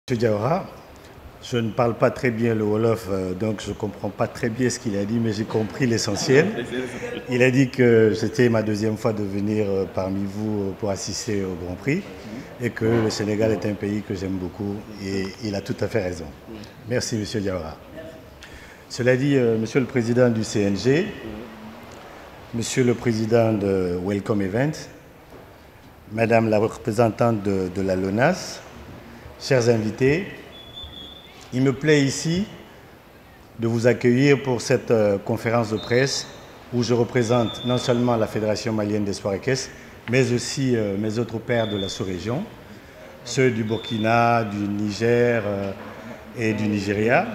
Monsieur Diawara, je ne parle pas très bien le Wolof, donc je ne comprends pas très bien ce qu'il a dit, mais j'ai compris l'essentiel. Il a dit que c'était ma deuxième fois de venir parmi vous pour assister au Grand Prix et que le Sénégal est un pays que j'aime beaucoup et il a tout à fait raison. Merci, Monsieur Diawara. Cela dit, Monsieur le Président du CNG, Monsieur le Président de Welcome Event, Madame la représentante de la LONASE, chers invités, il me plaît ici de vous accueillir pour cette conférence de presse où je représente non seulement la Fédération malienne des sports équestres, mais aussi mes autres pairs de la sous-région, ceux du Burkina, du Niger et du Nigeria,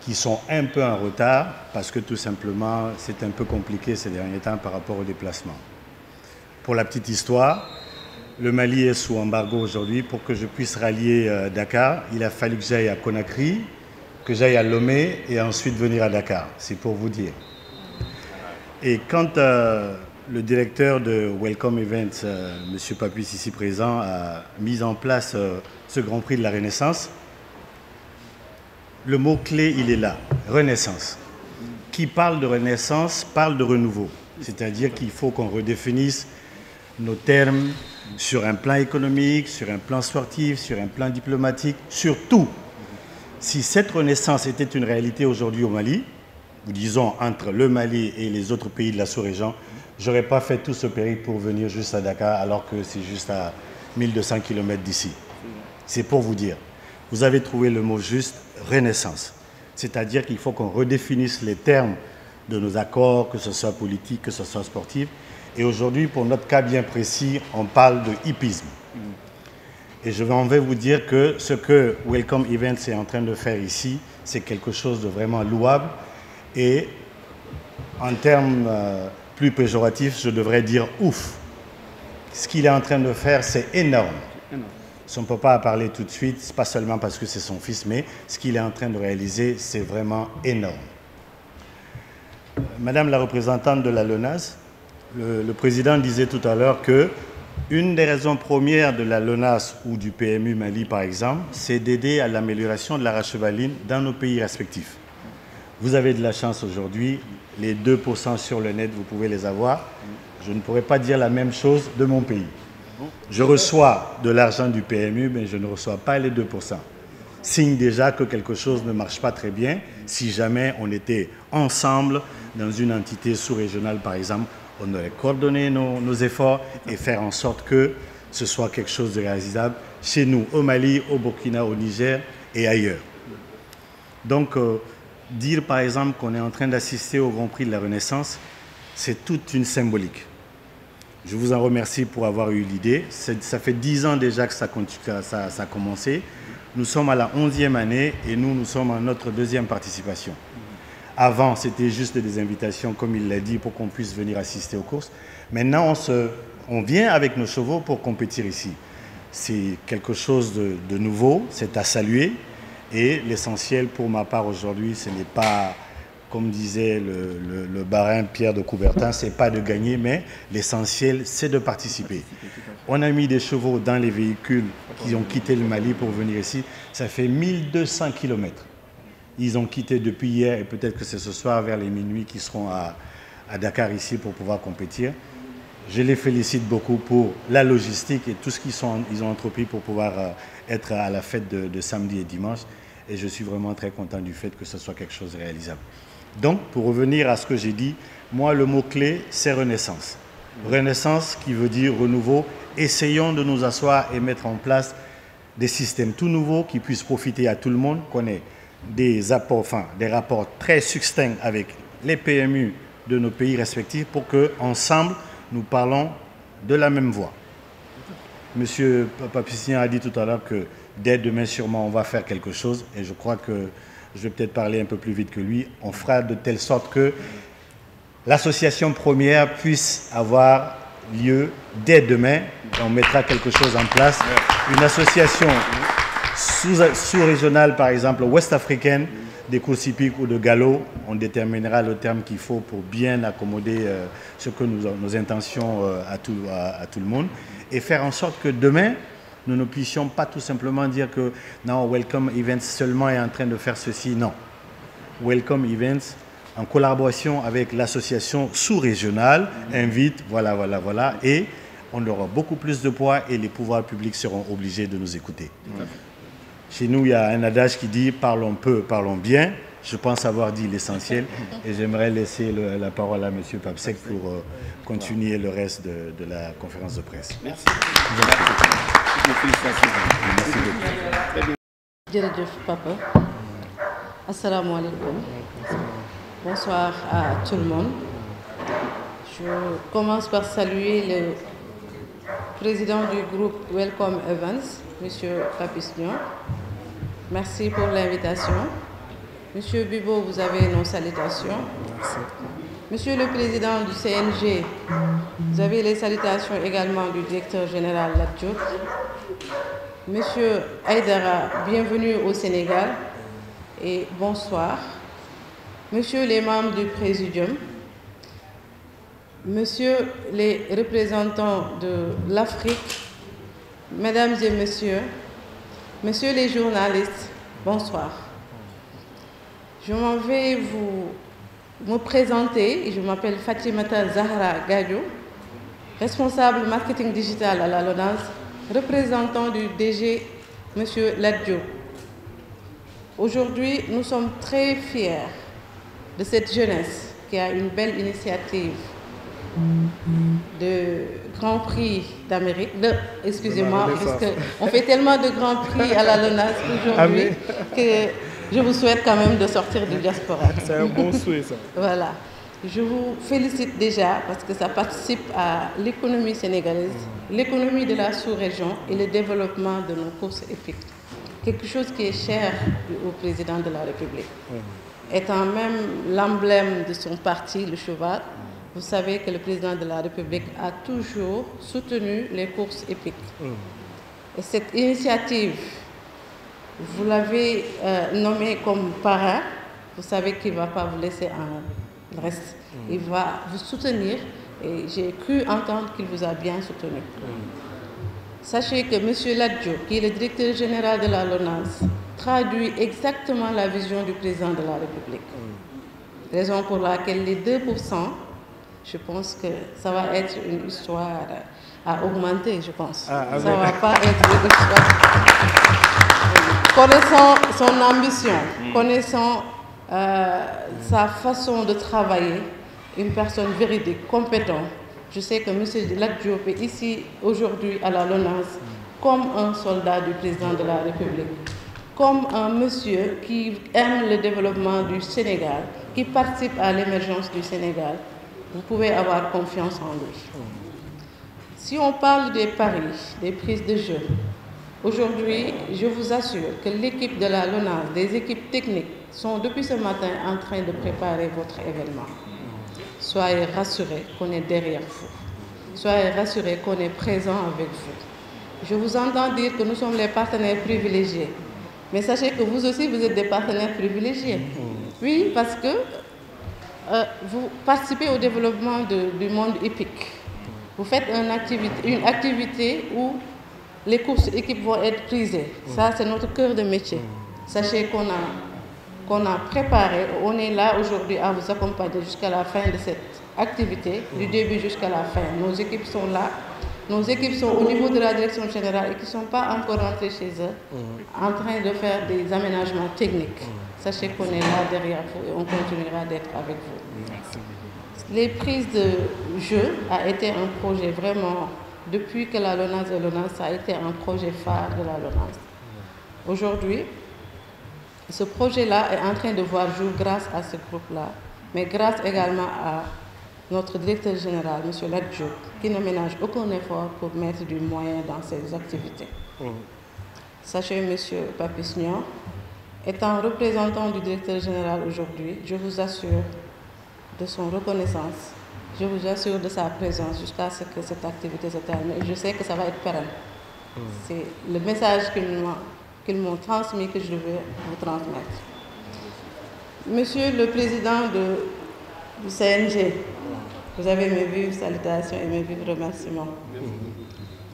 qui sont un peu en retard parce que tout simplement c'est un peu compliqué ces derniers temps par rapport au déplacement. Pour la petite histoire, le Mali est sous embargo aujourd'hui. Pour que je puisse rallier Dakar, il a fallu que j'aille à Conakry, que j'aille à Lomé et ensuite venir à Dakar. C'est pour vous dire. Et quand le directeur de Welcome Events, M. Papus ici présent, a mis en place ce Grand Prix de la Renaissance, le mot-clé, il est là, Renaissance. Qui parle de Renaissance parle de renouveau. C'est-à-dire qu'il faut qu'on redéfinisse nos termes, sur un plan économique, sur un plan sportif, sur un plan diplomatique, sur tout. Si cette renaissance était une réalité aujourd'hui au Mali, ou disons entre le Mali et les autres pays de la sous-région, je n'aurais pas fait tout ce périple pour venir juste à Dakar alors que c'est juste à 1200 km d'ici. C'est pour vous dire. Vous avez trouvé le mot juste, renaissance. C'est-à-dire qu'il faut qu'on redéfinisse les termes de nos accords, que ce soit politique, que ce soit sportif. Et aujourd'hui, pour notre cas bien précis, on parle de hippisme. Et je vais vous dire que ce que Welcome Events est en train de faire ici, c'est quelque chose de vraiment louable. Et en termes plus péjoratifs, je devrais dire ouf. Ce qu'il est en train de faire, c'est énorme. Son papa a parlé tout de suite, c'est pas seulement parce que c'est son fils, mais ce qu'il est en train de réaliser, c'est vraiment énorme. Madame la représentante de la LONASE, le président disait tout à l'heure qu'une des raisons premières de la LONASE ou du PMU Mali, par exemple, c'est d'aider à l'amélioration de la rachevaline dans nos pays respectifs. Vous avez de la chance aujourd'hui, les 2% sur le net, vous pouvez les avoir. Je ne pourrais pas dire la même chose de mon pays. Je reçois de l'argent du PMU, mais je ne reçois pas les 2%. Signe déjà que quelque chose ne marche pas très bien si jamais on était ensemble dans une entité sous-régionale, par exemple. On aurait coordonné nos efforts et faire en sorte que ce soit quelque chose de réalisable chez nous, au Mali, au Burkina, au Niger et ailleurs. Donc, dire par exemple qu'on est en train d'assister au Grand Prix de la Renaissance, c'est toute une symbolique. Je vous en remercie pour avoir eu l'idée. Ça fait 10 ans déjà que ça a commencé. Nous sommes à la 11e année et nous sommes à notre deuxième participation. Avant, c'était juste des invitations, comme il l'a dit, pour qu'on puisse venir assister aux courses. Maintenant, on vient avec nos chevaux pour compétir ici. C'est quelque chose de nouveau, c'est à saluer. Et l'essentiel pour ma part aujourd'hui, ce n'est pas, comme disait le barin Pierre de Coubertin, ce n'est pas de gagner, mais l'essentiel, c'est de participer. On a mis des chevaux dans les véhicules qui ont quitté le Mali pour venir ici. Ça fait 1200 km. Ils ont quitté depuis hier et peut-être que c'est ce soir vers les minuit qu'ils seront à Dakar ici pour pouvoir compétir. Je les félicite beaucoup pour la logistique et tout ce qu'ils ont entrepris pour pouvoir être à la fête de samedi et dimanche. Et je suis vraiment très content du fait que ce soit quelque chose de réalisable. Donc, pour revenir à ce que j'ai dit, moi, le mot-clé, c'est renaissance. Renaissance qui veut dire renouveau. Essayons de nous asseoir et mettre en place des systèmes tout nouveaux qui puissent profiter à tout le monde, qu'on ait des rapports très succincts avec les PMU de nos pays respectifs pour qu'ensemble, nous parlons de la même voix. Monsieur Papissien a dit tout à l'heure que dès demain, sûrement, on va faire quelque chose et je crois que je vais peut-être parler un peu plus vite que lui. On fera de telle sorte que l'association première puisse avoir lieu dès demain. On mettra quelque chose en place. Une association sous-régionale, par exemple, ouest-africaine, des courses hippiques ou de galop. On déterminera le terme qu'il faut pour bien accommoder ce que nos intentions à tout le monde et faire en sorte que demain, nous ne puissions pas tout simplement dire que non, Welcome Events seulement est en train de faire ceci. Non. Welcome Events, en collaboration avec l'association sous-régionale, invite, voilà, et on aura beaucoup plus de poids et les pouvoirs publics seront obligés de nous écouter. Chez nous, il y a un adage qui dit « parlons peu, parlons bien ». Je pense avoir dit l'essentiel et j'aimerais laisser la parole à M. Papsek pour continuer le reste de la conférence de presse. Merci. Merci Papa. Assalamu alaikum. Bonsoir à tout le monde. Je commence par saluer le président du groupe Welcome Events, M. Papisnion. Merci pour l'invitation. Monsieur Bibo, vous avez nos salutations. Merci. Monsieur le président du CNG, vous avez les salutations également du directeur général Latjouk. Monsieur Aïdara, bienvenue au Sénégal et bonsoir. Monsieur les membres du Présidium, Monsieur les représentants de l'Afrique, Mesdames et Messieurs, Messieurs les journalistes, bonsoir. Je m'en vais me présenter. Je m'appelle Fatimata Zahra Gadio, responsable marketing digital à la LONASE, représentant du DG, M. Ladjo. Aujourd'hui, nous sommes très fiers de cette jeunesse qui a une belle initiative de Grand Prix d'Amérique. Excusez-moi, parce qu'on fait tellement de Grand Prix à la LONASE aujourd'hui que je vous souhaite quand même de sortir du diaspora. C'est un bon souhait, ça. Voilà. Je vous félicite déjà parce que ça participe à l'économie sénégalaise, l'économie de la sous-région et le développement de nos courses épiques. Quelque chose qui est cher au président de la République. Étant même l'emblème de son parti, le cheval, vous savez que le président de la République a toujours soutenu les courses épiques. Et cette initiative, vous l'avez nommé comme parrain, vous savez qu'il ne va pas vous laisser en reste. Il va vous soutenir et j'ai cru entendre qu'il vous a bien soutenu. Sachez que M. Ladjo, qui est le directeur général de la LONASE, traduit exactement la vision du président de la République. Raison pour laquelle les 2%, je pense que ça va être une histoire à augmenter, je pense. Ça ne va pas être une histoire... Connaissant son ambition, connaissant sa façon de travailler, une personne véridique, compétente, je sais que M. Ladjo est ici aujourd'hui à la LONASE comme un soldat du président de la République, comme un monsieur qui aime le développement du Sénégal, qui participe à l'émergence du Sénégal. Vous pouvez avoir confiance en lui. Si on parle des paris, des prises de jeu, aujourd'hui, je vous assure que l'équipe de la LONASE, des équipes techniques, sont depuis ce matin en train de préparer votre événement. Soyez rassurés qu'on est derrière vous. Soyez rassurés qu'on est présent avec vous. Je vous entends dire que nous sommes les partenaires privilégiés. Mais sachez que vous aussi, vous êtes des partenaires privilégiés. Oui, parce que vous participez au développement du monde hippique. Vous faites une activité où les courses équipes vont être prisées. Ça, c'est notre cœur de métier. Sachez qu'on a préparé, on est là aujourd'hui à vous accompagner jusqu'à la fin de cette activité, du début jusqu'à la fin. Nos équipes sont là. Nos équipes sont au niveau de la direction générale et qui ne sont pas encore rentrées chez eux, en train de faire des aménagements techniques. Sachez qu'on est là derrière vous et on continuera d'être avec vous. Les prises de jeu a été un projet vraiment, depuis que la LONASE est LONASE, ça a été un projet phare de la LONASE. Aujourd'hui, ce projet-là est en train de voir jour grâce à ce groupe-là, mais grâce également à notre directeur général, M. Ladjo, qui ne ménage aucun effort pour mettre du moyen dans ses activités. Sachez, M. Papisnian, étant représentant du directeur général aujourd'hui, je vous assure de son reconnaissance, je vous assure de sa présence jusqu'à ce que cette activité se termine. Et je sais que ça va être pérenne. C'est le message qu'ils m'ont transmis que je devais vous transmettre. Monsieur le président du CNG, vous avez mes vives salutations et mes vives remerciements.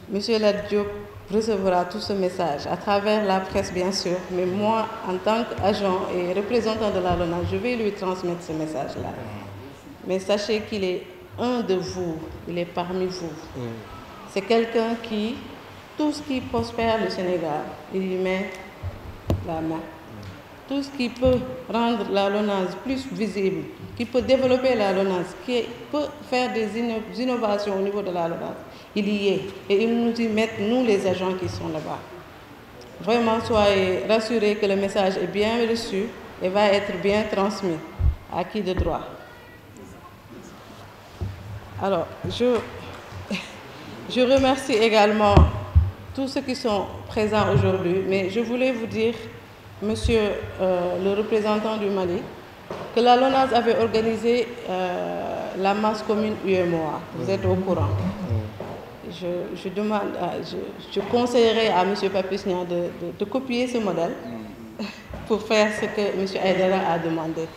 Monsieur Ladjo, recevra tout ce message à travers la presse, bien sûr, mais moi, en tant qu'agent et représentant de la LONASE, je vais lui transmettre ce message-là. Mais sachez qu'il est un de vous, il est parmi vous. C'est quelqu'un qui, tout ce qui prospère le Sénégal, il y met la main. Tout ce qui peut rendre la LONASE plus visible, qui peut développer la LONASE, qui peut faire des innovations au niveau de la LONASE, il y est. Et ils nous y mettent, nous les agents qui sont là-bas. Vraiment, soyez rassurés que le message est bien reçu et va être bien transmis à qui de droit. Alors, je remercie également tous ceux qui sont présents aujourd'hui, mais je voulais vous dire, monsieur le représentant du Mali, que la LONASE avait organisé la masse commune UEMOA. Vous êtes au courant. Je conseillerais à M. Papisnia de copier ce modèle pour faire ce que M. Aïdara a demandé.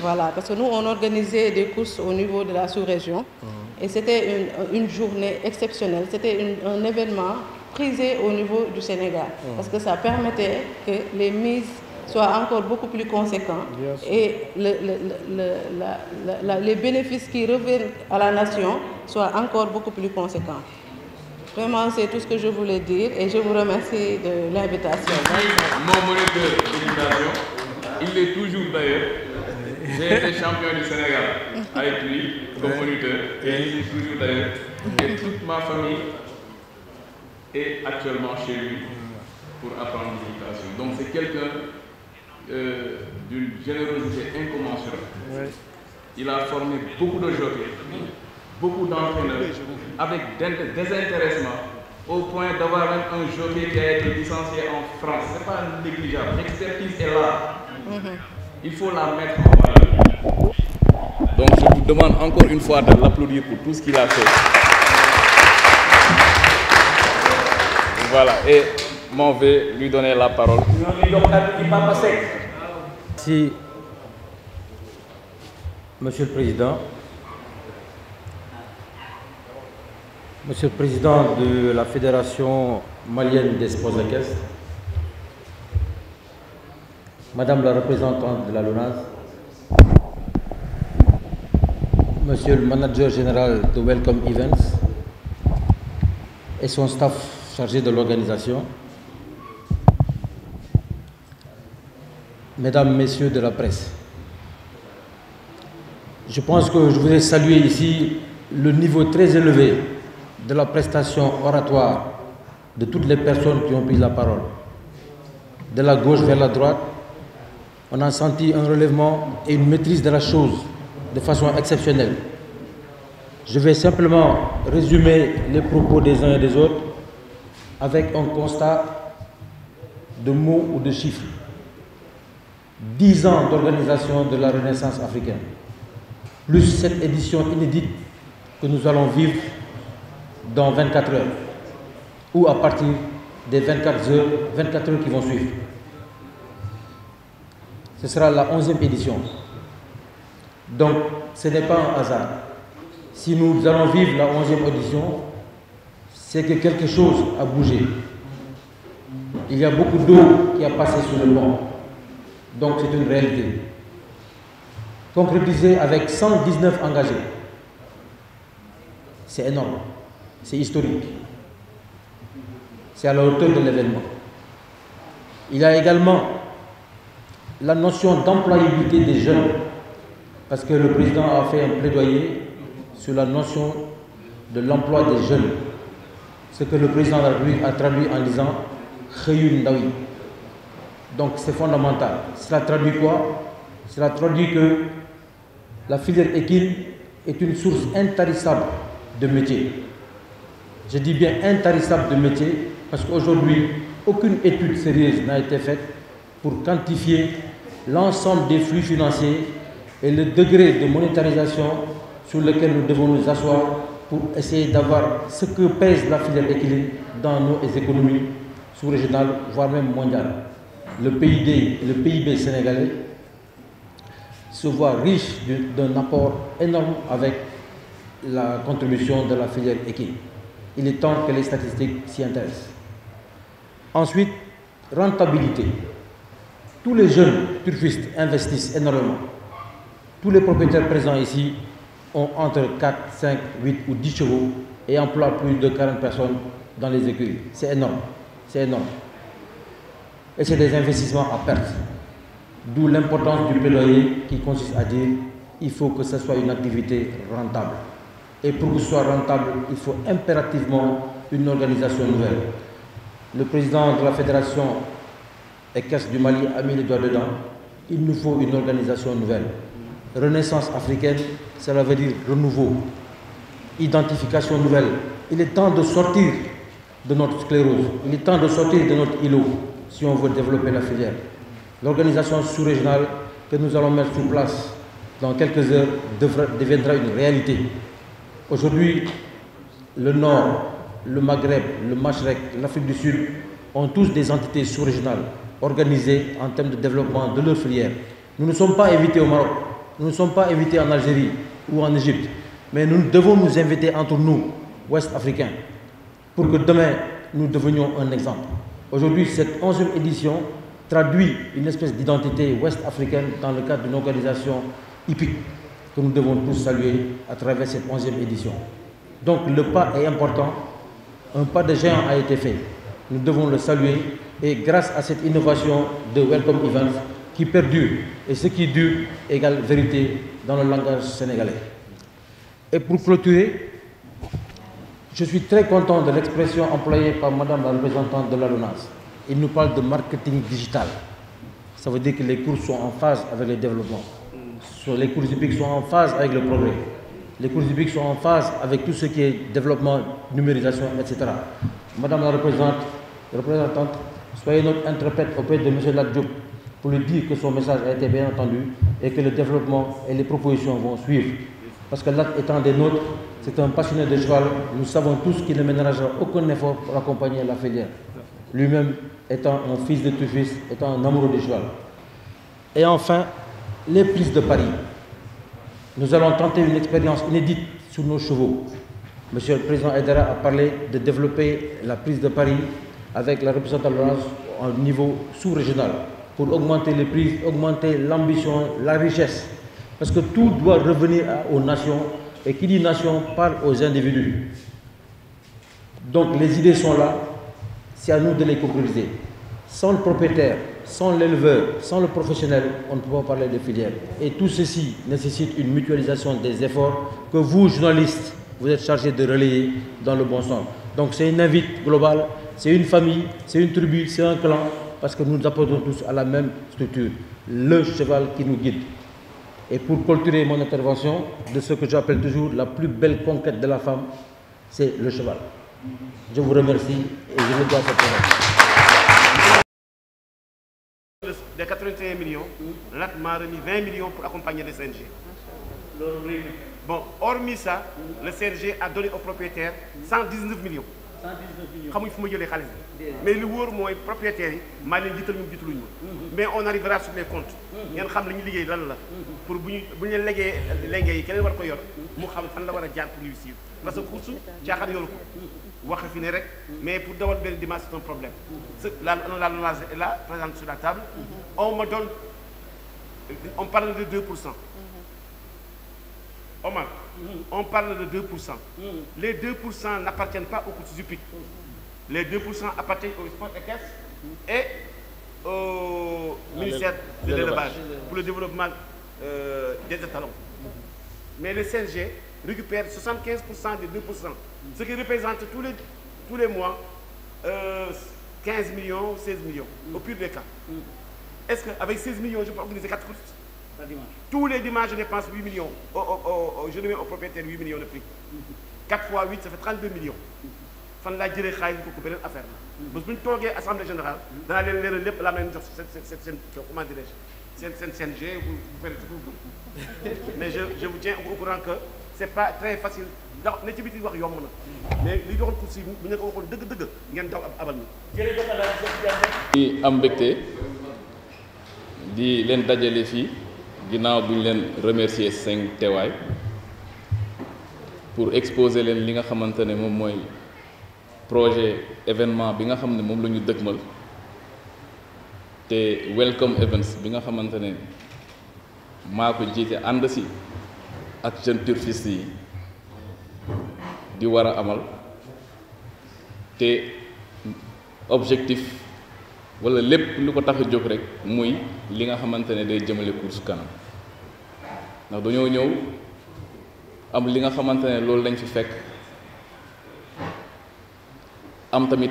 Voilà, parce que nous, on organisait des courses au niveau de la sous-région et c'était une journée exceptionnelle. C'était un événement prisé au niveau du Sénégal parce que ça permettait que les mises soient encore beaucoup plus conséquents et les bénéfices qui reviennent à la nation soient encore beaucoup plus conséquents. Vraiment, c'est tout ce que je voulais dire et je vous remercie de l'invitation. Mon moniteur d'éducation, il l'est toujours d'ailleurs. J'ai été champion du Sénégal avec lui comme moniteur et il est toujours d'ailleurs. Et toute ma famille est actuellement chez lui pour apprendre l'éducation. Donc c'est quelqu'un d'une générosité incommensurable. Il a formé beaucoup de jockeys, beaucoup d'entraîneurs avec désintéressement au point d'avoir même un jockey qui a été licencié en France. Ce n'est pas négligeable. L'expertise est là. Il faut la mettre en valeur. Donc je vous demande encore une fois de l'applaudir pour tout ce qu'il a fait. Voilà, et m'en vais lui donner la parole. Merci, Monsieur le Président. Monsieur le Président de la Fédération malienne des sports équestres, Madame la représentante de la LONASE, Monsieur le Manager général de Welcome Events et son staff chargé de l'organisation, Mesdames, Messieurs de la presse, je pense que je voudrais saluer ici le niveau très élevé de la prestation oratoire de toutes les personnes qui ont pris la parole. De la gauche vers la droite, on a senti un relèvement et une maîtrise de la chose de façon exceptionnelle. Je vais simplement résumer les propos des uns et des autres avec un constat de mots ou de chiffres. 10 ans d'organisation de la Renaissance africaine, plus cette édition inédite que nous allons vivre dans 24 heures, ou à partir des 24 heures qui vont suivre. Ce sera la 11e édition. Donc, ce n'est pas un hasard. Si nous allons vivre la 11e édition, c'est que quelque chose a bougé. Il y a beaucoup d'eau qui a passé sur le pont. Donc, c'est une réalité. Concrétisé avec 119 engagés. C'est énorme. C'est historique. C'est à la hauteur de l'événement. Il y a également la notion d'employabilité des jeunes, parce que le président a fait un plaidoyer sur la notion de l'emploi des jeunes. Ce que le président de la République a traduit en disant « Khayun Ndawi ». Donc c'est fondamental. Cela traduit quoi? Cela traduit que la filière équine est une source intarissable de métiers. Je dis bien intarissable de métiers parce qu'aujourd'hui, aucune étude sérieuse n'a été faite pour quantifier l'ensemble des flux financiers et le degré de monétarisation sur lequel nous devons nous asseoir pour essayer d'avoir ce que pèse la filière équine dans nos économies sous-régionales, voire même mondiales. Le PIB sénégalais se voit riche d'un apport énorme avec la contribution de la filière équine. Il est temps que les statistiques s'y intéressent. Ensuite, rentabilité. Tous les jeunes turfistes investissent énormément. Tous les propriétaires présents ici ont entre 4, 5, 8 ou 10 chevaux et emploient plus de 40 personnes dans les écuries. C'est énorme. C'est énorme. Et c'est des investissements à perte. D'où l'importance du plaidoyer qui consiste à dire qu'il faut que ce soit une activité rentable. Et pour que ce soit rentable, il faut impérativement une organisation nouvelle. Le président de la fédération équestre du Mali a mis les doigts dedans. Il nous faut une organisation nouvelle. Renaissance africaine, cela veut dire renouveau, identification nouvelle. Il est temps de sortir de notre sclérose, il est temps de sortir de notre îlot si on veut développer la filière. L'organisation sous-régionale que nous allons mettre sous place dans quelques heures deviendra une réalité. Aujourd'hui, le Nord, le Maghreb, le Machrek, l'Afrique du Sud ont tous des entités sous-régionales organisées en termes de développement de leur filière. Nous ne sommes pas invités au Maroc, nous ne sommes pas invités en Algérie ou en Égypte, mais nous devons nous inviter entre nous, Ouest-Africains, pour que demain, nous devenions un exemple. Aujourd'hui, cette 11e édition traduit une espèce d'identité ouest-africaine dans le cadre d'une organisation hippique que nous devons tous saluer à travers cette 11e édition. Donc le pas est important, un pas de géant a été fait. Nous devons le saluer et grâce à cette innovation de Welcome Events qui perdure et ce qui dure égale vérité dans le langage sénégalais. Et pour clôturer, je suis très content de l'expression employée par Madame la représentante de la LONASE. Il nous parle de marketing digital. Ça veut dire que les courses sont en phase avec le développement. Les courses hippiques sont en phase avec le progrès. Les courses hippiques sont en phase avec tout ce qui est développement, numérisation, etc. Madame la représentante, soyez notre interprète auprès de M. Ladjoub pour lui dire que son message a été bien entendu et que le développement et les propositions vont suivre. Parce que l'acte étant des nôtres, c'est un passionné de cheval. Nous savons tous qu'il ne mènera aucun effort pour accompagner la filière. Lui-même étant un fils de turfiste, étant un amoureux du cheval. Et enfin, les prises de paris. Nous allons tenter une expérience inédite sur nos chevaux. Monsieur le Président Aïdara a parlé de développer la prise de paris avec la représentation au niveau sous-régional pour augmenter les prises, augmenter l'ambition, la richesse. Parce que tout doit revenir aux nations et qui dit nation parle aux individus. Donc les idées sont là, c'est à nous de les concrétiser. Sans le propriétaire, sans l'éleveur, sans le professionnel, on ne peut pas parler de filière. Et tout ceci nécessite une mutualisation des efforts que vous, journalistes, vous êtes chargés de relayer dans le bon sens. Donc c'est une invite globale, c'est une famille, c'est une tribu, c'est un clan, parce que nous apportons tous à la même structure, le cheval qui nous guide. Et pour clôturer mon intervention, de ce que j'appelle toujours la plus belle conquête de la femme, c'est le cheval. Je vous remercie et je vous dois cette parole. Des 81 millions, l'AT m'a remis 20 millions pour accompagner le CNG. Bon, hormis ça, le CNG a donné aux propriétaires 119 millions. xamuñ fu ma jëlee xaalis bi mais li wóor mooy propriétaires yi maa leen jiital ñu jiitaluñu ma mais on arrivera sur les comptes ngeen xam la ñu liggéey lan la pour bu ñu legee lenge yi keneen war ko yor mu xam fan la war a jaar pour réussir parce que course caaxaan yoru ko wax fi ne rek mais pour dawal benn dimanche c'est un problème la LONASE est là présente sur la table on parle de 2%. Omar, on parle de 2%. Les 2% n'appartiennent pas aux courses hippiques. Les 2% appartiennent au sport équestre et au ministère de l'élevage pour le développement des étalons. Mais le CNG récupère 75% des 2%, ce qui représente tous les mois 15 millions, 16 millions, au pire des cas. Est-ce qu'avec 16 millions, je peux organiser 4 courses? Tous les dimanches, je dépense 8 millions. Je mets au propriétaire 8 millions de prix. 4 fois 8, ça fait 32 millions. Fan la jëlee xaalis ko beneen affaire la. Parce que bu ñu toogee assemblée générale, danaa leen leeral lépp la leen jox seen comment dirais-je seen CNG vous faites tout. Mais je vous tiens au courant que c'est pas très facile. ndax ne ci biti wax yomb na. Mais li doxal course yi bu ñu ko waxoon dëgg-dëgg ngeen daw abal ñu. di am mbégte di leen dajale fii. ginnaaw bu ñu leen remercier seen teewaay pour exposer leen li nga xamante ne moom mooy projet événement bi nga xam ne moom la ñu dëgmal te welcome events bi nga xamante ne maa ko jiite ànd si ak jeunes turfistes yi di war a amal te objectif wala lépp lu ko tax a jóg rek muy li nga xamante ne day jëmale course kanam ndax dañoo ñëw am li nga xamante ne loolu lañ fi fekk am tamit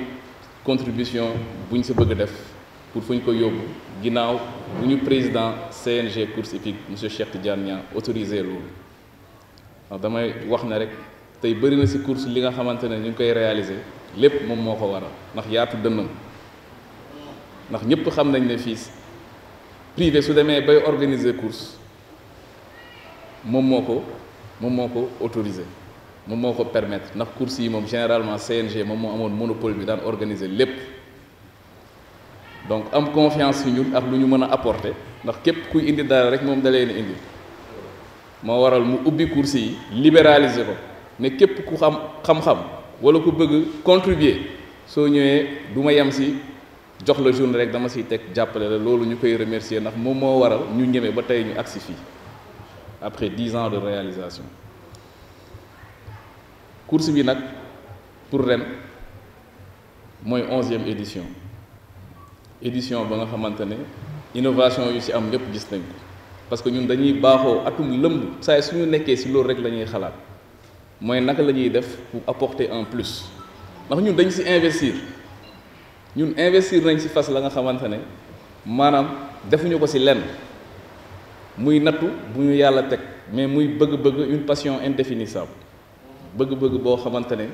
contribution bu ñu sa bëgg a def pour fu ñu ko yóbbu ginnaaw bu ñu président CNG course hippique monsieur Cheikh Tidiane Niang autorisé loolu ndax damay wax ne rek tey bëri na ci course li nga xamante ne ñu ngi koy réaliser lépp moom moo ko waral ndax yaatu dënnam ndax ñëpp xam nañ ne fii privé su demee bay organiser course moom moo ko autorisé moom moo ko permettre ndax course yi moom généralement CNG moom moo amoon monopole bi daan organiser lépp donc am confiance ci ñun ak lu ñu mën a apporter ndax képp kuy indi dara rek moom da leen indi moo waral mu ubbi course yi libéraliser ko ne képp ku xam-xam wala ku bëgg contribuer soo ñëwee du ma yem ci jox la journée rek dama ciy teg jàppale la loolu ñu koy remercier ndax moom moo waral ñu ñeme ba tey ñu agsi fii après 10 ans de réalisation course bi nag pour ren mooy 11e édition ba nga xamante ne innovation yu ci am yépp gis nañ ko parce que ñun dañuy baaxoo atum lëmb saa suñu nekkee ci loolu rek la ñuy xalaat mooy naka la ñuy def pour apporter un plus ndax ñun dañ ci investir nañ ci fas la nga xamante ne maanaam defuñu ko ci lenn muy nattu bu ñu yàlla teg mais muy bëgg-bëgg une passion indéfinissable bëgg-bëgg boo xamante ne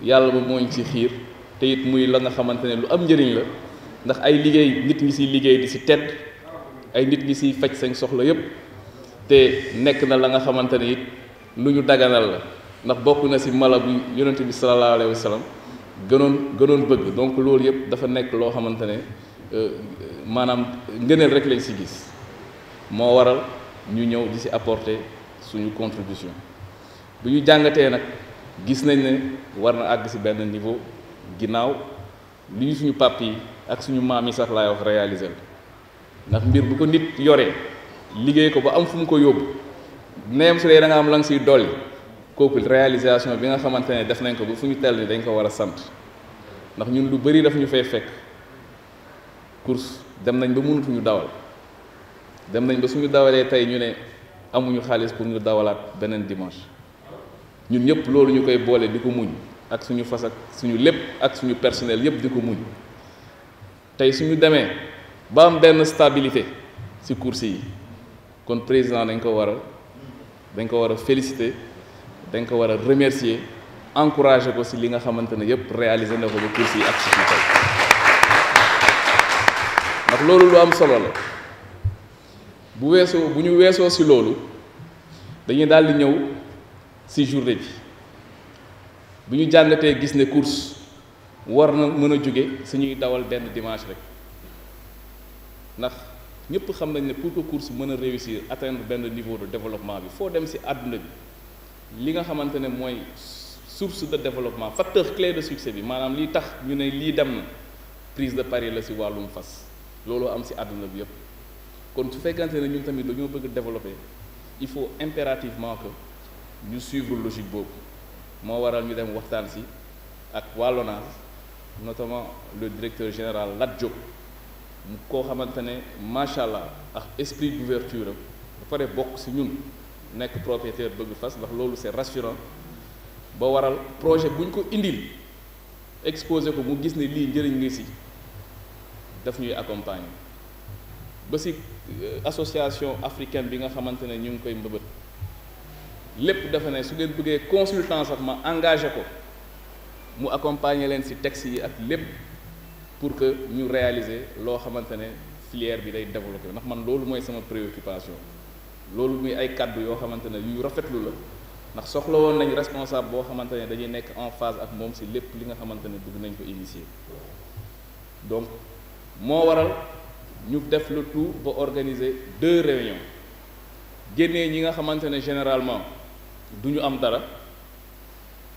yàlla ba mooñ ci xiir te it muy la nga xamante ne lu am njëriñ la ndax ay liggéey nit ñi ciy liggéey di ci tedd ay nit ñi ciy faj seen soxla yépp te nekk na la nga xamante ne it lu ñu daganal la ndax bokk na ci mala bu yonent bi sallallahu alayhi wa sallam gënoon bëgg donc loolu yépp dafa nekk loo xamante ne maanaam ngëneel rek lañ ci gis moo waral ñu ñëw di ci apporter suñu contribution bu ñu jàngatee nag gis nañ ne war na àgg ci benn niveau ginnaaw li ñu suñu pap yi ak suñu maam yi sax laay wax réaliser ndax mbir bu ko nit yoree liggéey ko ba am fu mu ko yóbbu neem su dee da nga am la nga ciy dolli kooku réalisation bi nga xamante ne def nañ ko ba fu ñu tell ni dañ ko war a sant ndax ñun lu bari daf ñu fay fekk course dem nañ ba mënatuñu dawal dem nañ ba suñu dawalee tey ñu ne amuñu xaalis pour ñu dawalaat beneen dimanche ñun ñëpp loolu ñu koy boole di ko muñ ak suñu fas ak suñu lépp ak suñu personnel yëpp di ko muñ tey suñu demee ba am benn stabilité ci course yi kon président dañ ko war a féliciter dañ ko war a remercier encourager ko ci li nga xamante ne yëpp réaliser na ko ba course yi ak ci tey ndax loolu lu am solo la bu ñu weesoo ci loolu dañuy daal di ñëw ci journée bi bu ñu jàngatee gis ne course war na mën a jóge suñuy dawal benn dimanche rek ndax ñëpp xam nañ ne pour que course mën a réussir atteindre benn niveau de développement bi foo dem ci àdduna bi li nga xamante ne mooy source de développement facteur clé de succès bi maanaam lii tax ñu ne lii dem na prise de pari la ci wàllum fas loolu am ci àdduna bi yépp kon su fekkante ne ñun tamit dañoo bëgg développer il faut impérativement que ñu suivre logique boobu moo waral ñu dem waxtaan ci ak waa LONASE notamment le directeur général Lat Diop mu koo xamante ne macha allah ak esprit d'ouverture am ba pare bokk ci ñun nekk propriétaire bëgg fas ndax loolu c'est rassurant ba waral projet bu ñu ko indil exposé ko mu gis ne lii njëriñ ngi ci daf ñuy accompagner ba ci association africaine bi nga xamante ne ñu ngi koy mbëbët lépp dafa ne su ngeen bëggee consultant sax ma engagé ko mu accompagner leen ci texte yi ak lépp pour que ñu réaliser loo xamante ne filière bi day développer ndax man loolu mooy sama préoccupation loolu muy ay kàddu yoo xamante ne yu rafetlu la ndax soxla woon nañ responsable boo xamante ne dañuy nekk en phase ak moom ci lépp li nga xamante ne bëgg nañ ko initier donc moo waral ñu def le tout ba organiser 2 réunions génnee ñi nga xamante ne généralement du ñu am dara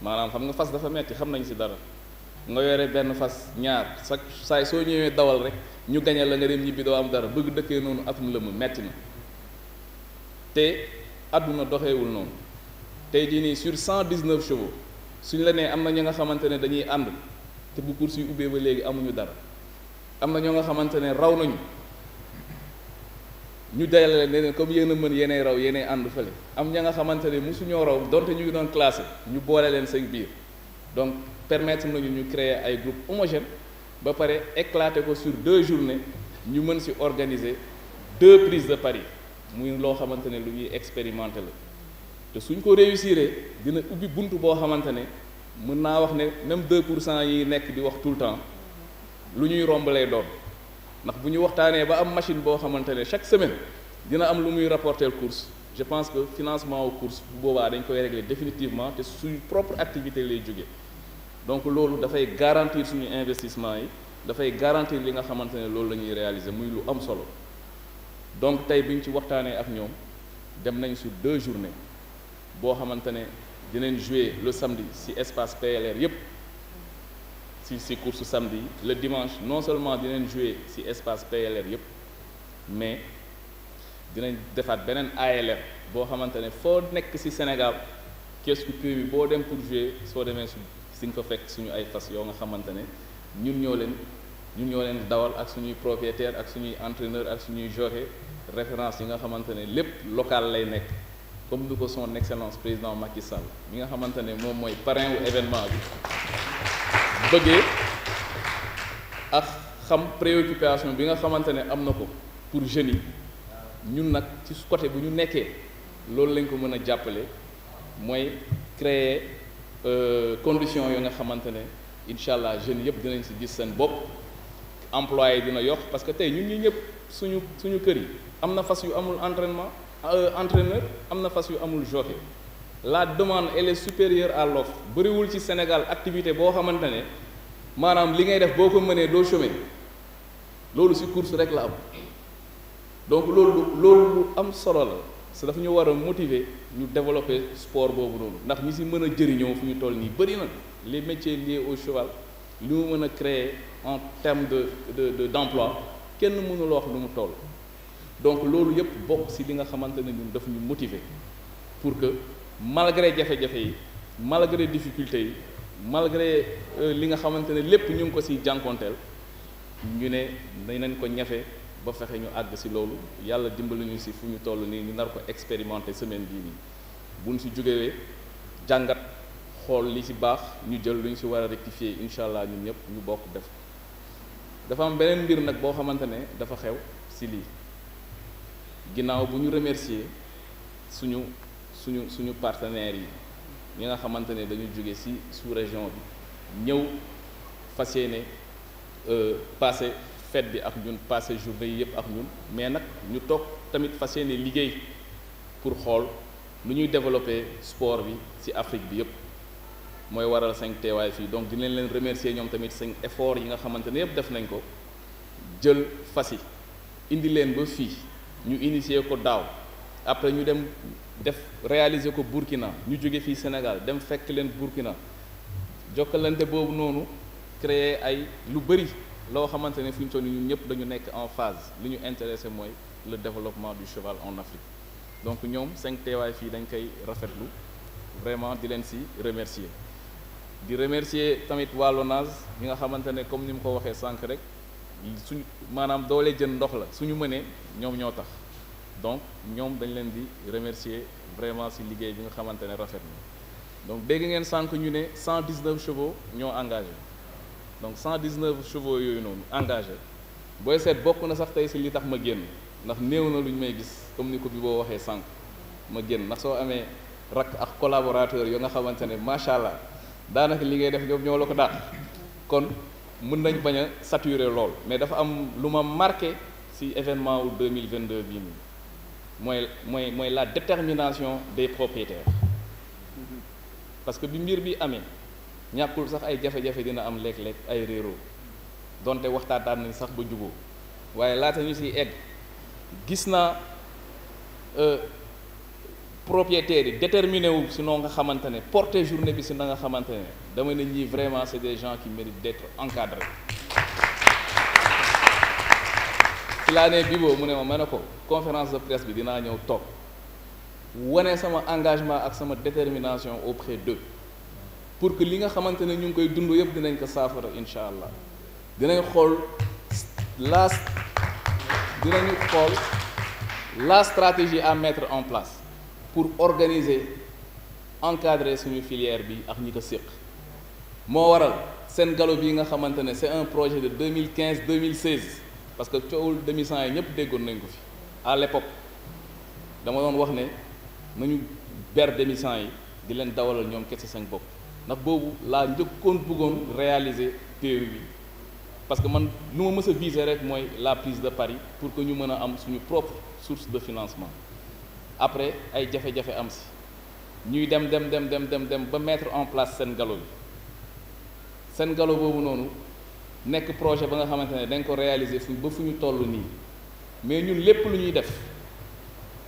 maanaam xam nga fas dafa metti xam nañ ci dara nga yore benn fas ñaar saay soo ñëwee dawal rek ñu gañe la nga dem ñibbi doo am dara bëgg dëkkee noonu atum lëmm metti na te àdduna doxeewul noonu tey jii nii sur 119 chevaux suñ la nee am na ñi nga xamante ne dañuy ànd te bu course yu ubbee ba léegi amuñu dara am na ñoo nga xamante ne raw nañu ñu dajale leen comme yéen a mën yéenay raw yéenay ànd fële am ña nga xamante ne mosuñoo raw donte ñu ngi doon classé ñu boole leen seen biir donc permettre nañu ñu créer ay groupe homogène ba pare éclater ko sur 2 journées ñu mën ci organiser 2 prises de paris muy loo xamante ne lu ñuy expérimenter la te suñ ko réussir dina ubbi buntu boo xamante ne mën naa wax ne même 2% yi nekk di wax tout le temps lu ñuy romb lay doon ndax bu ñu waxtaanee ba am machine boo xamante ne chaque semaine dina am lu muy rapporter course je pense que financement aux courses bu boobaa dañ koy régler définitivement te suñu propre activité lay jóge donc loolu dafay garantir suñu investissement yi dafay garantir li nga xamante ne loolu la ñuy réaliser muy lu am solo donc tey bi ñu ci waxtaanee ak ñoom dem nañ sur 2 journées boo xamante ne dinañ jouer le samedi ci espace PLR yépp ci course samedi le dimanche non seulement dinañ jouer ci espace PLR yépp mais dinañ defaat beneen ALR boo xamante ne foo nekk ci Sénégal kiosque bi boo dem pour jouer soo demee si nga fa fekk suñu ay fas yoo nga xamante ne ñun ñoo leen dawal ak suñuy propriétaire ak suñuy entraîneur ak suñuy jockey référence yi nga xamante ne lépp local lay nekk comme ni ko son excellence président Macky Sall mi nga xamante ne moom mooy parrain wu événement bi bëggee ak xam préoccupation bi nga xamante ne am na ko pour jeunes yi ñun nag ci côté bu ñu nekkee loolu lañ ko mën a jàppale mooy créer conditions yoo nga xamante ne incha allah jeunes yëpp dinañ ci gis seen bopp employé dina yokk parce que tey ñun ñi ñëpp suñu kër yi am na fas yu amul entraîneur am na fas yu amul jockey la demande elle est supérieure à l'offre bëriwul ci Sénégal activité boo xamante ne maanaam li ngay def boo ko mënee doo chômer loolu ci course rek la am donc loolu lu am solo la c'est dafa ñu war a motiver ñu développer sport boobu noonu ndax ñi ci mën a jëriñoo fu ñu toll nii bëri na les métiers liés au cheval li mu mën a créer en termes d'emploi kenn mënul wax lu mu toll donc loolu yëpp bokk ci li nga xamante ne ñun daf ñu motiver pour que malgré jafe-jafe yi malgré difficulté yi malgré li nga xamante ne lépp ñu ngi ko ci jànkonteel ñu ne nañ ko ñafe ba fexe ñu àgg ci loolu yàlla dimbali ñu ci fu ñu toll nii ñu nar ko expérimenter semaine bii nii buñ ci jógewee jàngat xool li ci baax ñu jël lu ñu ci war a rectifier incha allah ñun ñëpp ñu bokk def dafa am beneen mbir nag boo xamante ne dafa xew ci lii ginnaaw bu ñu remercier suñu partenaires yi ñi nga xamante ne dañu jóge ci sous-région bi ñëw fas yéene passé fête bi ak ñun passé journée yi yëpp ak ñun mais nag ñu toog tamit fas yéene liggéey pour xool nu ñuy développer sport bi ci Afrique bi yëpp mooy waral 5 teewaay fii donc dinañ leen remercier ñoom tamit seen effort yi nga xamante ne yëpp def nañ ko jël fas yi indi leen ba fii ñu initier ko daaw après ñu dem réaliser ko Burkina ñu jóge fii Sénégal dem fekk leen Burkina jokkalante boobu noonu créer ay lu bëri loo xamante ne fi ñu toll nii ñun ñëpp dañu nekk en phase li ñu intéressé mooy le développement du cheval en Afrique donc ñoom 5 teewaay fii dañ koy rafetlu vraiment di leen ci remercier di remercier tamit waa LONASE ñi nga xamante ne comme ni mu ko waxee sànq rek suñu maanaam doole jën ndox la suñu mënee ñoom ñoo tax donc ñoom dañ leen di remercier vraiment ci liggéey bi nga xamante ne rafet na donc dégg ngeen sànq ñu ne 119 chevaux ñoo engagé donc 119 chevaux yooyu noonu engagé booy seet bokk na sax tey ci li tax ma génn ndax néew na lu ñu may gis comme ni ko bi boo waxee sànq ma génn ndax soo amee rakk ak collaborateur yoo nga xamante ne macha allah daanaka li ngay def ñoom ñoo la ko daax kon mën nañ bañ a saturer lool mais dafa am lu ma marqué ci événement wu 2022 bii nii mooy la détermination des propriétaires parce que bi mbir bi amee ñàkkul sax ay jafe-jafe dina am léeg-léeg ay réeroo donte waxtaan nañ sax ba juboo waaye laata ñu ciy egg gis naa propriétaires yi déterminé wu si noo nga xamante ne porter journée bi si na nga xamante ne dama ne ñii vraiment c'est des gens qui méritent d'être encadrés. ci laa ne Bibo mu ne ma ne ko conférence de presse bi dinaa ñëw toog wane sama engagement ak sama détermination auprès d'eux pour que li nga xamante ne ñu ngi koy dund yëpp dinañ ko saafara incha allah dinañ xool la stratégie à mettre en place pour organiser encadrer suñu filière bi ak ñi ko séq moo waral seen galop bi nga xamante ne c'est un projet de 2015-2016 parce que coowul demi-sang yi ñëpp déggoon nañ ko fi à l'époque dama doon wax ne nañu ber demi-sang yi di leen dawalal ñoom kese seen bopp ndax boobu laa njëkkoon bëggoon réaliser PMU bi parce que man lu ma mës a viser rek mooy la prise de Paris pour que ñu mën a am suñu propre source de financement après ay jafe-jafe am si ñuy dem ba mettre en place seen galop bi seen galop boobu noonu nekk projet ba nga xamante ne dañ ko réaliser fu ñu toll nii mais ñun lépp lu ñuy def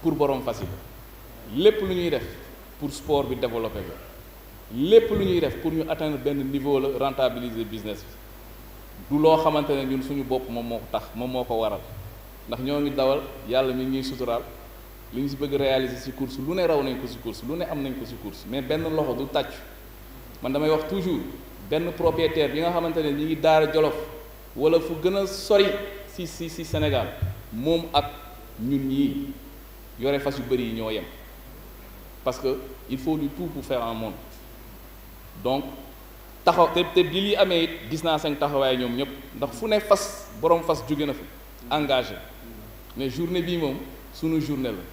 pour borom fas yi lépp lu ñuy def pour sport bi développer la lépp lu ñuy def pour ñu atteindre benn niveau la rentabiliser business bi du loo xamante ne ñun suñu bopp moom moo ko waral ndax ñoo ngi dawal yàlla mi ñuy suturaal li ñu si bëgg réaliser ci course lu ne raw nañ ko ci course lu ne am nañ ko ci course mais benn loxo du tàcc man damay wax toujours benn propriétaire bi nga xamante ne ñi ngi Daara Jolof wala fu gën a sori ci Sénégal moom ak ñun ñii yore fas yu bëri yi ñoo yem parce que il faut du tout pour faire un monde donc taxaw te bi li amee it gis naa seen taxawaay ñoom ñëpp ndax fu ne fas borom fas jóge na fi engagé mais journée bii moom sunu journée la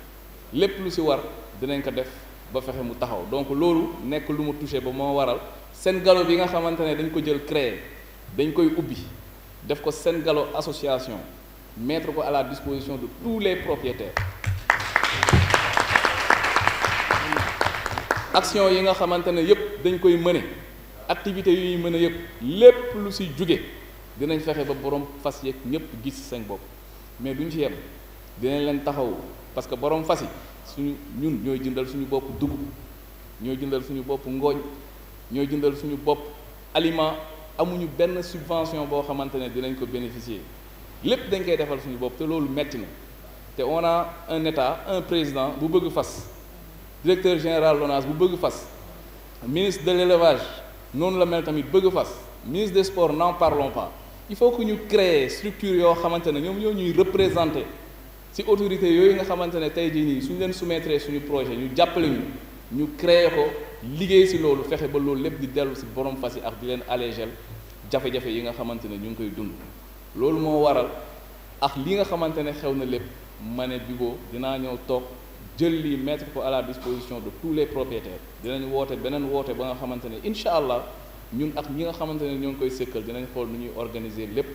lépp lu ci war dinañ ko def ba fexe mu taxaw donc loolu nekk lu ma touché ba moo waral seen galop bi nga xamante ne dañ ko jël créer dañ koy ubbi def ko seen galop association mettre ko à la disposition de tous les propriétaires action yi nga xamante ne yépp dañ koy mëne activités yu ñuy mën a yëpp lépp lu ci jóge dinañ fexe ba borom fas yeeg ñëpp gis seen bopp mais duñ ci yem dinañ leen taxaw parce que borom fas yi ñun ñooy jëndal suñu bopp dugub ñooy jëndal suñu bopp ngooñ ñooy jëndal suñu bopp aliment amuñu benn subvention boo xamante ne dinañ ko bénéficier lépp dañ koy defal suñu bopp te loolu metti na te on a un état un président bu bëgg fas directeur général LONASE bu bëgg fas ministre de l'élevage noonu la mel tamit bëgg fas ministre des sports n'en parlons pas il faut que ñu créer structure yoo xamante ne ñoom ñoo ñuy représenter ci autorités yooyu nga xamante ne tey jii nii suñu leen soumettre suñu projet ñu jàppale ñu créer ko liggéey ci loolu fexe ba loolu lépp di dellu ci borom fas yi ak di leen alléger jafe-jafe yi nga xamante ne ñu ngi koy dund loolu moo waral ak li nga xamante ne xew na lépp ma ne Bibo dinaa ñëw toog jël lii mettre ko à la disposition de tous les propriétaires dinañ woote beneen woote ba nga xamante ne incha allah ñun ak ñi nga xamante ne ñoo ngi koy sëkkal dinañ xool nu ñuy organiser lépp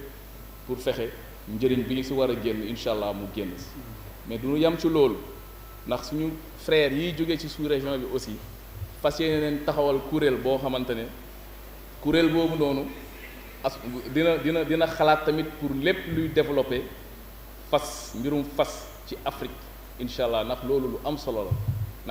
pour fexe njëriñ bi ñu ci war a génn incha allah mu génn ci mais du ñu yem ci loolu ndax suñu frères yiy jógee ci sous-région bi aussi fas yéene leen taxawal kuréel boo xamante ne kuréel boobu noonu dina xalaat tamit pour lépp luy développer fas mbirum fas ci Afrique incha allah ndax loolu lu am solo la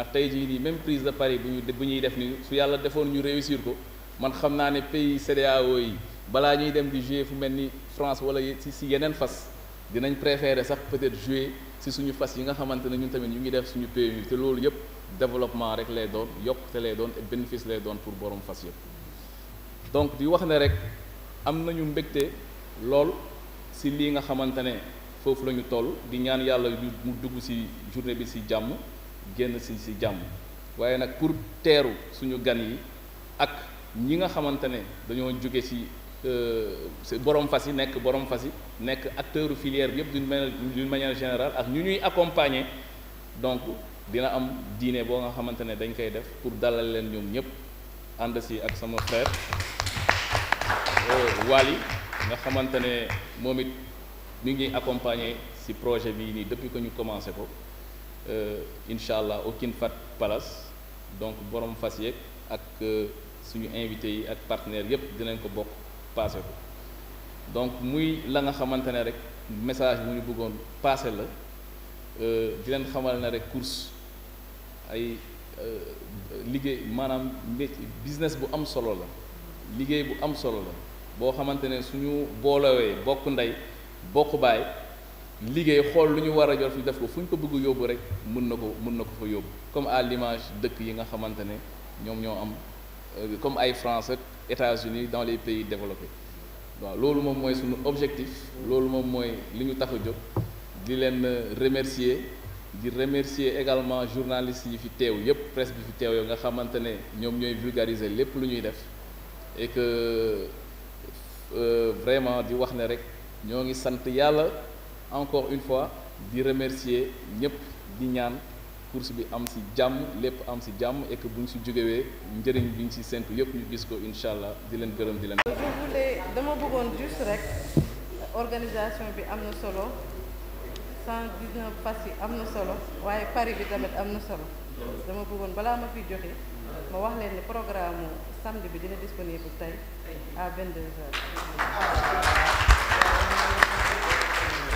ndax tey jii nii même prise de Paris bu ñuy def ni su yàlla defoon ñu réussir ko man xam naa ne pays CEDEAO yi balaa ñuy dem di jouer fu mel ni France wala ci yeneen fas dinañ préférer sax peut-être jouer ci suñu fas yi nga xamante ne ñun tamit ñu ngi def suñu PMU te loolu yëpp développement rek lay doon yokkute lay doon et bénéfice lay doon pour borom fas yëpp donc di wax ne rek am nañu mbégte lool ci lii nga xamante ne foofu la ñu toll di ñaan yàlla mu dugg ci journée bi ci jàmm génn ci jàmm waaye nag pour teeru suñu gan yi ak ñi nga xamante ne dañoo jóge ci borom fas yi nekk borom fas yi nekk acteur filière bi yëpp d'une manière générale ak ñu ñuy accompagner donc dina am dîner boo nga xamante ne dañ koy def pour dalal leen ñoom ñëpp ànd ci ak sama frère Wally nga xamante ne moom it mi ngi accompagner ci projet bi nii depuis que ñu commencé ko incha allah au King Fahd Palace donc borom fas yeeg ak suñu invités yi ak partenaires yépp dinañ ko bokk passé ko donc muy la nga xamante ne rek message bu ñu bëggoon passé la di leen xamal ne rek course ay liggéey maanaam business bu am solo la liggéey bu am solo la boo xamante ne suñu boolowee bokk ndey bokk baay liggéey xool lu ñu war a jot fi def ko fu ñu ko bëgg yóbbu rek mën na ko fa yóbbu comme à l'image dëkk yi nga xamante ne ñoom ñoo am comme ay France ak États-Unis dans les pays développés waaw loolu moom mooy suñu objectif loolu moom mooy li ñu tax a jóg di leen remercier di remercier également journalistes yi fi teew yépp presse bi fi teew yow nga xamante ne ñoom ñooy vulgariser lépp lu ñuy def et que vraiment di wax ne rek ñoo ngi sant yàlla encore une fois di remercier ñëpp di ñaan course bi am ci jàmm lépp am ci jàmm et que bu ñu ci jógewee njëriñ bi ñu ci séntu yëpp ñu gis ko incha allah di leen gërëm di leen. dama bëggoon juste rek organisation bi am na solo 119 fas yi am na solo waaye Paris bi tamit am na solo dama bëggoon balaa ma fiy joxe ma wax leen ne programme samedi bi dina disponible tey à 22h.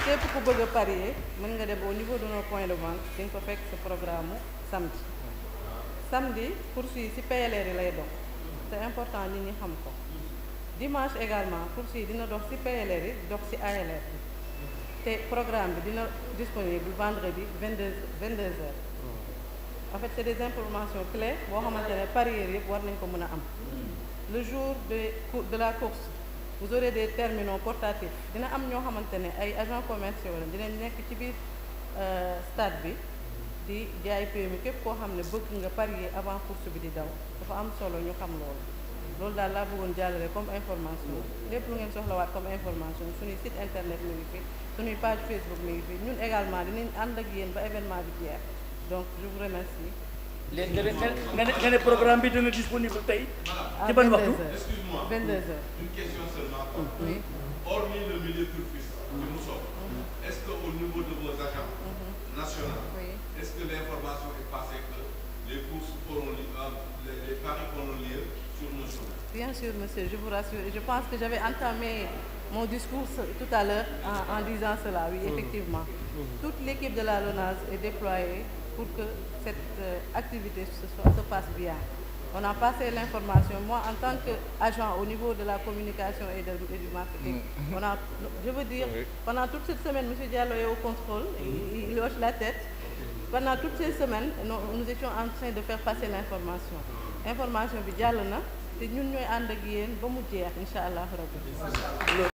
képp ku bëgg a parier mën nga dem au niveau de nos points de vente di nga ko fekk sa programme samedi course yi ci PLR yi lay dox c'est important nit ñi xam ko dimanche également course yi dina dox ci PLR yi dox ci ALR te programme bi dina disponible vendredi 22h. En fait c'est des informations clés boo xamante ne parieurs yëpp war nañ ko mën a am le jour de la course. Vous aurez des terminaux portatifs dina am ñoo xamante ne ay agents commerciaux la dinañ nekk ci biir stade bi di jaay PMU képp koo xam ne bëgg nga parier avant course bi di daw dafa am solo ñu xam loolu daal laa bëggoon jàllale comme information lépp lu ngeen soxlawaat comme information suñuy site internet mi ngi fi suñuy page Facebook mi ngi fi ñun également dinañ ànd ak yéen ba événement bi jeex donc je vous remercie. léegi nga ne programme bi dina disponible tey. ci ban waxtu 22h. Une question seulement. Oui. Hormis le milieu turquiste que nous sommes, est-ce qu'au niveau de vos agents nationaux, est-ce que l'information est passée que les courses pourront les paris pourront lieu sur nos chemins? Bien sûr, monsieur, je vous rassure. Je pense que j'avais entamé mon discours tout à l'heure en disant cela. Oui, effectivement. Toute l'équipe de la LONASE est déployée pour que cette activité se passe bien. On a passé l'information. Moi, en tant qu'agent au niveau de la communication et du marketing, je veux dire, pendant toute cette semaine, M. Diallo est au contrôle, il hoche la tête. Pendant toutes ces semaines, nous étions en train de faire passer l'information. Information bi jàll na te ñun ñooy ànd ak yéen ba mu jeex incha allah rabbi